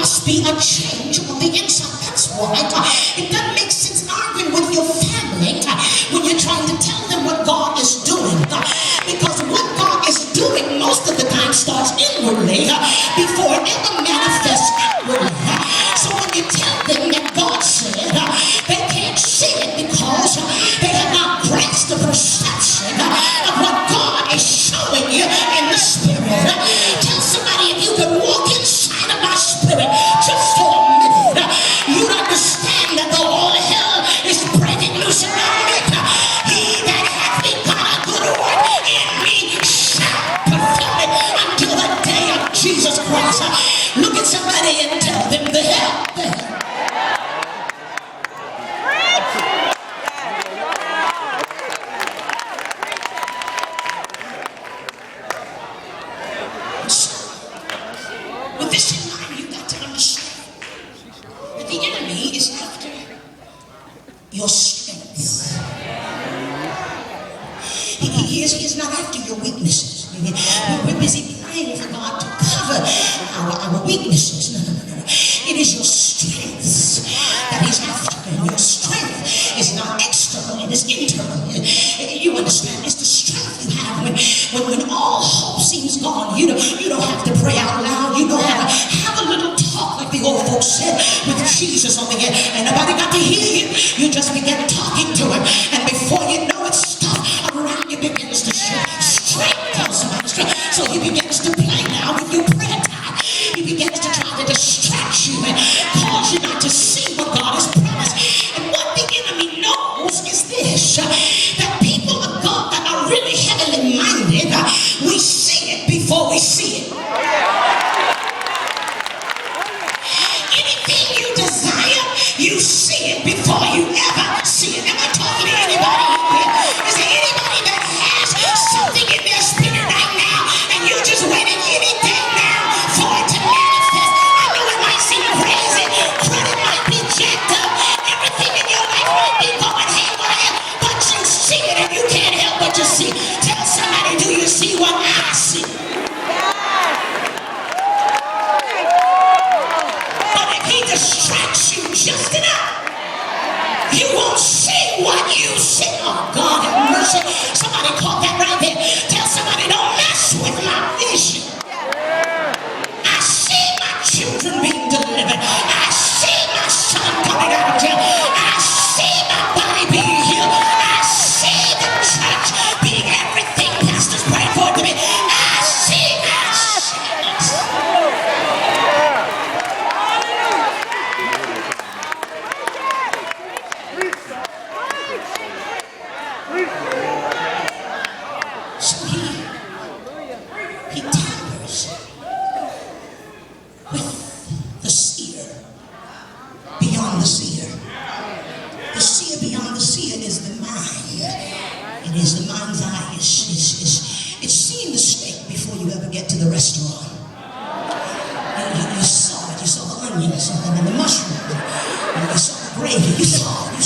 must be a change on the inside. That's why it doesn't make sense arguing with your family when you're trying to tell them what God is doing. Because what God is doing most of the time starts inwardly before it ever manifests outwardly. So when you tell them that God said, they can't see it because they have not grasped the perception of what God is showing you in the spirit. Tell somebody, if you could walk inside of my spirit just for a minute, you'd understand that though all hell is breaking loose around me, he that hath begun a good work in me shall perform it until the day of Jesus Christ. Look at somebody and tell them the hell. With this in mind, you've got to understand that the enemy is after your strength. He is not after your weaknesses. We're busy praying for God to cover our weaknesses. No. It is your strength that he's after. And your strength is not external, it is internal. You understand? It's the strength you have when all hope seems gone. You don't have to pray out loud. You don't have a little talk like the old folks said with Jesus on the end. And nobody got to hear you. You just begin talking to him. And before you know it, stuff around you begins to shift. Strength comes about strength. So he begins to play now with your prayer time. He begins to try to distract you and cause you not to see what God has promised. And what the enemy knows is this, that people of God that are really heavenly minded, we see it before we see it. Anything you desire, you see it before you ever see it. Am I talking to anybody here? Is there anybody that has something in their spirit right now and you're just waiting any day now for it to manifest? I know it might seem crazy, credit might be jacked up, everything in your life might be going haywire, but you see it and you can't help but to see. Tell somebody, do you see what I see? But if he distracts you just enough, you won't see what you see. Oh, God have mercy. Somebody caught that right there. Tell somebody, don't mess with my vision. I see my children being delivered. I see my son coming out of jail. I see my body being healed. I see the church being everything pastors prayed for it to be. I see it. So he tampers with the seer beyond the seer. The seer beyond the seer is the mind. It is the mind's eye. It's seeing the steak before you ever get to the restaurant. You saw it. You saw the onions and the mushrooms. You saw the gravy. You saw it.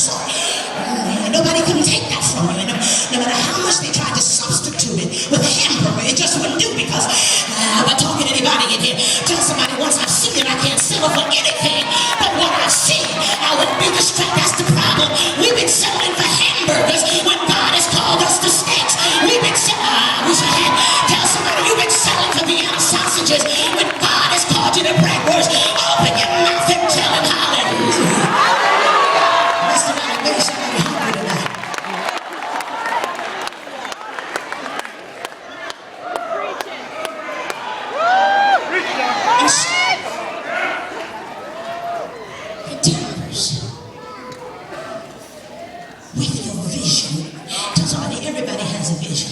And nobody couldn't take that from you. No matter how much they tried to substitute it with a hamburger, it just wouldn't do because I'm not talking to anybody in here. Tell somebody, once I've seen it, I can't settle for anything but what I've seen. I wouldn't be distracted. That's the problem. We've been settling for hamburgers when God has called us to steaks. We've been tell somebody, you've been selling for Vienna sausages when God has called you to bratwurst. Open your mouth and tell him hallelujah. Somebody make somebody hungry tonight. He tampers with your vision. Tell somebody, everybody has a vision.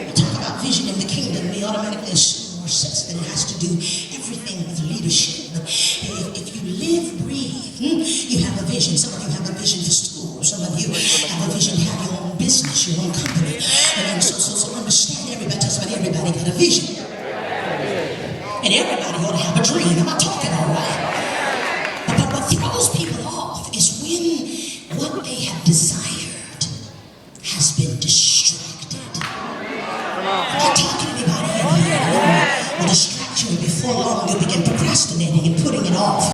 We talk about vision in the kingdom, we automatically assume or sense that it has to do everything with leadership. But if you live, breathe, you have a vision. Some of you have a vision for school. Some of you have a vision to have your own business, your own company. And so understand, everybody, tell somebody, everybody got a vision. And everybody ought to have a dream. Am I talking all right? But what throws people off is when what they have desired has been distracted. I'm not talking to anybody in here. Will distract you, and before long you'll begin procrastinating. putting it off.